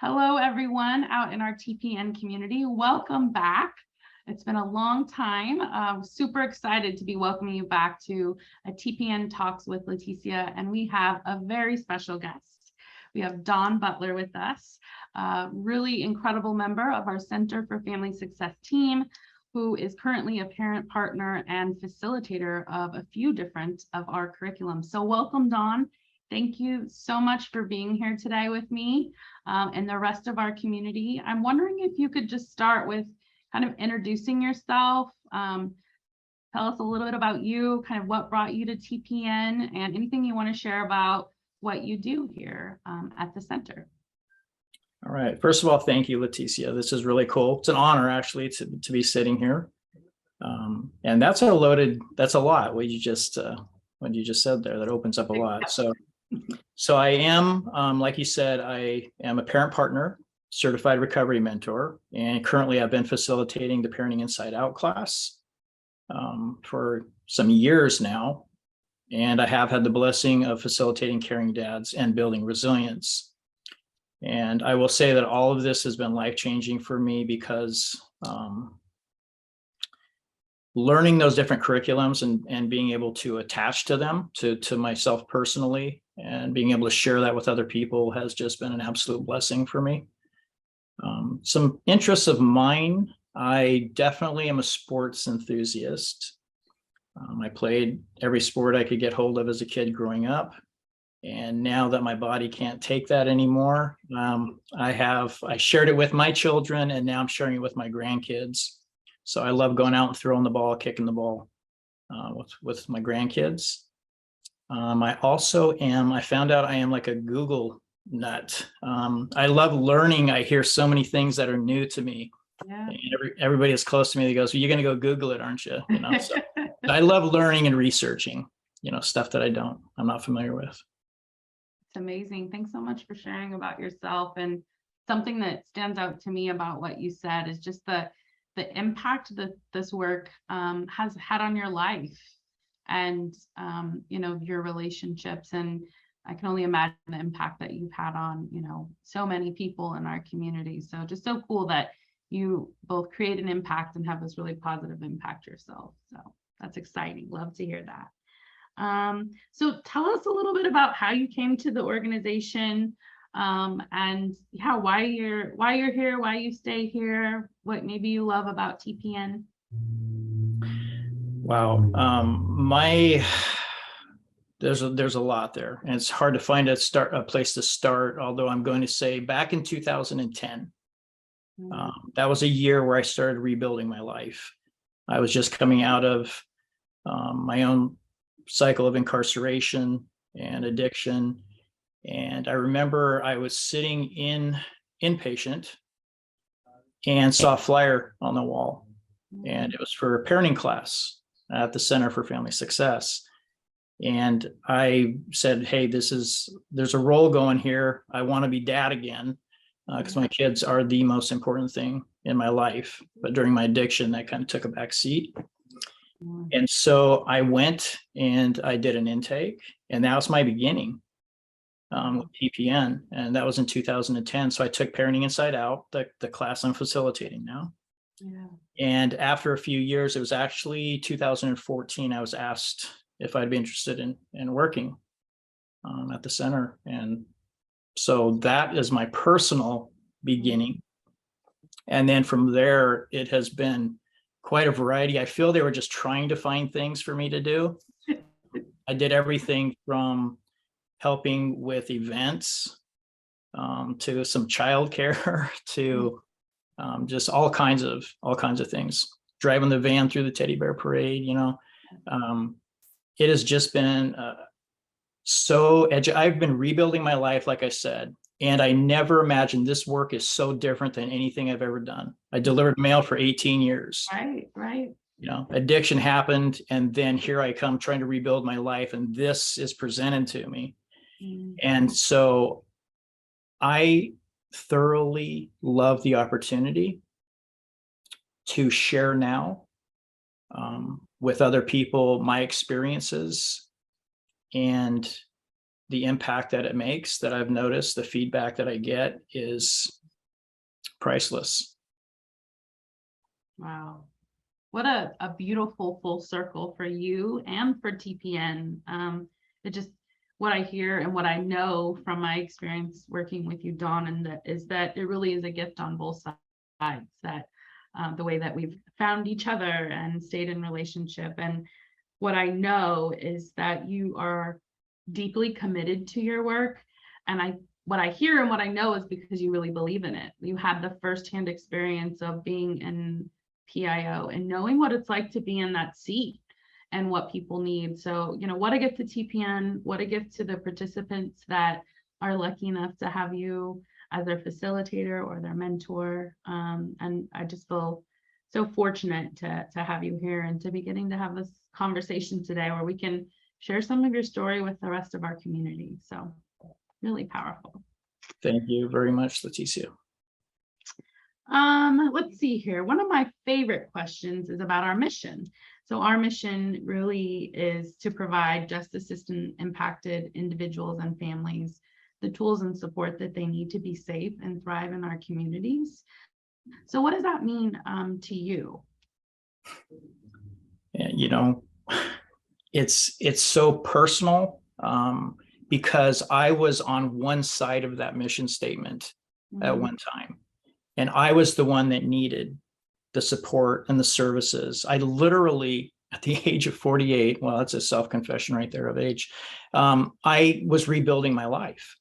Hello, everyone out in our TPN community. Welcome back. It's been a long time. Super excited to be welcoming you back to a TPN Talks with Leticia, and we have a very special guest. We have Dawn Butler with us, really incredible member of our Center for Family Success team, who is currently a parent partner and facilitator of a few different of our curriculums. So welcome, Dawn. Thank you so much for being here today with me and the rest of our community. I'm wondering if you could just start with kind of introducing yourself. Tell us a little bit about you, kind of what brought you to TPN, and anything you want to share about what you do here at the center. All right. First of all, thank you, Leticia. This is really cool. It's an honor, actually, to be sitting here. And that's a lot. What you just said there, that opens up a lot. So I am, like you said, I am a parent partner, certified recovery mentor, and currently I've been facilitating the Parenting Inside Out class for some years now. And I have had the blessing of facilitating caring dads and building resilience. And I will say that all of this has been life-changing for me because learning those different curriculums and being able to attach to them to myself personally and being able to share that with other people has just been an absolute blessing for me. Some interests of mine, I definitely am a sports enthusiast. I played every sport I could get hold of as a kid growing up. And now that my body can't take that anymore, I shared it with my children, and now I'm sharing it with my grandkids. So I love going out and throwing the ball, kicking the ball with my grandkids. I found out I am like a Google nut. I love learning. I hear so many things that are new to me. Yeah. And everybody is close to me that goes, well, you're going to go Google it, aren't you? So I love learning and researching, stuff that I'm not familiar with. It's amazing. Thanks so much for sharing about yourself. And something that stands out to me about what you said is just the impact that this work has had on your life and your relationships. And I can only imagine the impact that you've had on so many people in our community. So just so cool that you both create an impact and have this really positive impact yourself. So that's exciting. Love to hear that. So tell us a little bit about how you came to the organization, and why you're here, why you stay here, what maybe you love about TPN. Wow. There's a lot there, and it's hard to find a place to start, although I'm going to say back in 2010, that was a year where I started rebuilding my life. I was just coming out of my own cycle of incarceration and addiction. And I remember I was sitting in inpatient and saw a flyer on the wall, and it was for a parenting class at the Center for Family Success. And I said, hey, there's a role going here. I want to be dad again because my kids are the most important thing in my life. But during my addiction, that kind of took a back seat. And so I went and I did an intake, and that was my beginning with TPN, and that was in 2010. So I took Parenting Inside Out, the class I'm facilitating now. Yeah. And after a few years, it was actually 2014, I was asked if I'd be interested in working at the center. And so that is my personal beginning. And then from there, it has been quite a variety. I feel they were just trying to find things for me to do. I did everything from helping with events to some childcare to just all kinds of things. Driving the van through the teddy bear parade, it has just been I've been rebuilding my life, like I said, and I never imagined this work is so different than anything I've ever done. I delivered mail for 18 years. Right. Addiction happened, and then here I come trying to rebuild my life, and this is presented to me. And so I thoroughly love the opportunity to share now with other people my experiences and the impact that it makes, that I've noticed, the feedback that I get is priceless. Wow. What a beautiful full circle for you and for TPN. It just, what I hear and what I know from my experience working with you, Dawn, and that is that it really is a gift on both sides, that the way that we've found each other and stayed in relationship. And what I know is that you are deeply committed to your work. And what I hear and what I know is because you really believe in it. You had the firsthand experience of being in PIO and knowing what it's like to be in that seat and what people need. So, what a gift to TPN, what a gift to the participants that are lucky enough to have you as their facilitator or their mentor. And I just feel so fortunate to have you here and to be getting to have this conversation today where we can share some of your story with the rest of our community. So really powerful. Thank you very much, Leticia. Let's see here. One of my favorite questions is about our mission. So our mission really is to provide justice system impacted individuals and families the tools and support that they need to be safe and thrive in our communities. So what does that mean to you? Yeah, it's so personal because I was on one side of that mission statement at one time. And I was the one that needed the support and the services. I literally, at the age of 48, well, that's a self-confession right there of age, I was rebuilding my life.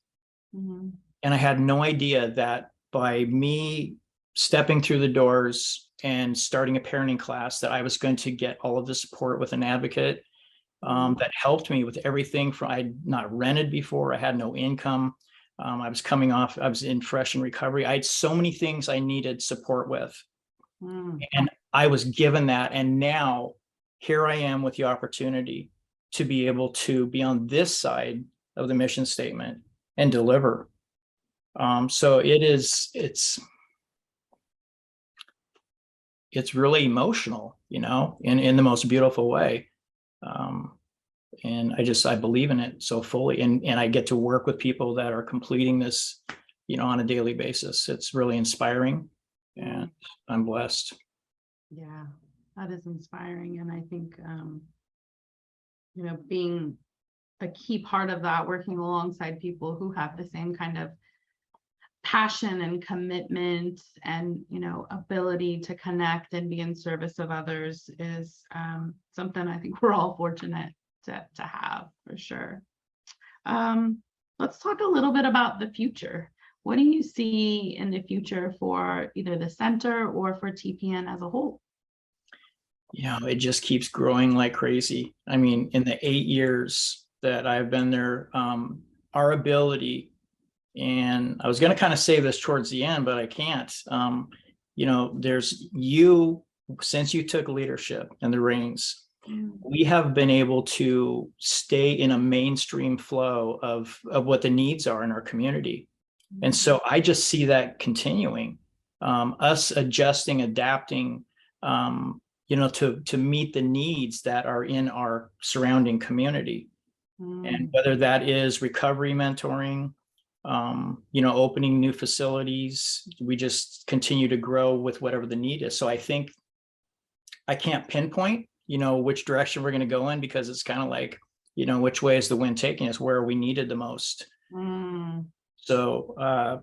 And I had no idea that by me stepping through the doors and starting a parenting class, that I was going to get all of the support with an advocate that helped me with everything from, I'd not rented before, I had no income. I was in fresh in recovery. I had so many things I needed support with. And I was given that. And now here I am with the opportunity to be able to be on this side of the mission statement and deliver. So it's really emotional, in the most beautiful way. And I believe in it so fully, and I get to work with people that are completing this, on a daily basis. It's really inspiring, and I'm blessed. Yeah, that is inspiring. And I think, being a key part of that, working alongside people who have the same kind of passion and commitment and, ability to connect and be in service of others is something I think we're all fortunate to have, for sure. Let's talk a little bit about the future. What do you see in the future for either the center or for TPN as a whole? It just keeps growing like crazy. I mean, in the 8 years that I've been there, our ability, and I was going to kind of say this towards the end, but I can't. There's you, since you took leadership and the reins, we have been able to stay in a mainstream flow of what the needs are in our community. And so I just see that continuing, us adjusting, adapting, to meet the needs that are in our surrounding community. And whether that is recovery mentoring, opening new facilities, we just continue to grow with whatever the need is. So I think I can't pinpoint, which direction we're going to go in, because it's kind of like, which way is the wind taking us, where are we needed the most? So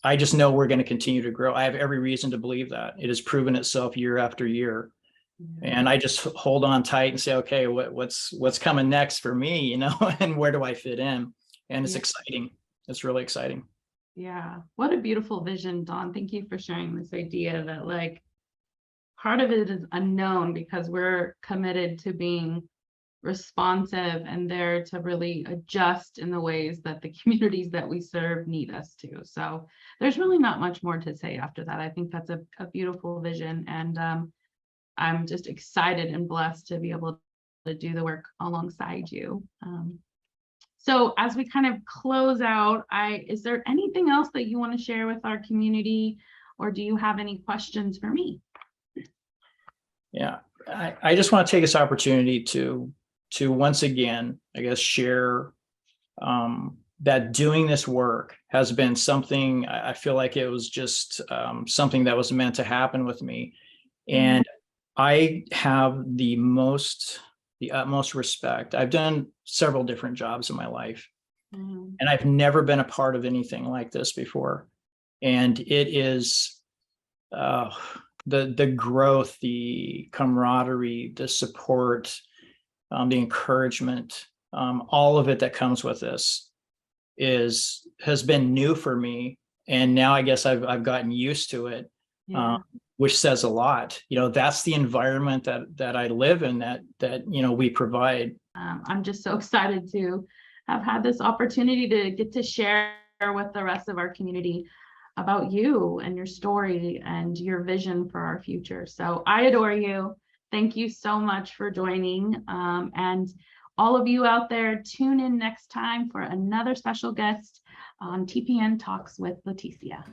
I just know we're going to continue to grow. I have every reason to believe that. It has proven itself year after year. And I just hold on tight and say, okay, what's coming next for me, and where do I fit in? And it's exciting. It's really exciting. Yeah. What a beautiful vision, Dawn. Thank you for sharing this idea that part of it is unknown because we're committed to being responsive and there to really adjust in the ways that the communities that we serve need us to. So there's really not much more to say after that. I think that's a beautiful vision. And I'm just excited and blessed to be able to do the work alongside you. So as we kind of close out, is there anything else that you want to share with our community, or do you have any questions for me? Yeah, I just want to take this opportunity to once again, I guess, share that doing this work has been something, I feel like it was just something that was meant to happen with me. And I have the utmost respect. I've done several different jobs in my life, and I've never been a part of anything like this before. And it is the growth, the camaraderie, the support, the encouragement, all of it that comes with this has been new for me. And now I guess I've gotten used to it, which says a lot. That's the environment that I live in, that we provide. I'm just so excited to have had this opportunity to get to share with the rest of our community about you and your story and your vision for our future. So I adore you. Thank you so much for joining. And all of you out there, tune in next time for another special guest on TPN Talks with Leticia.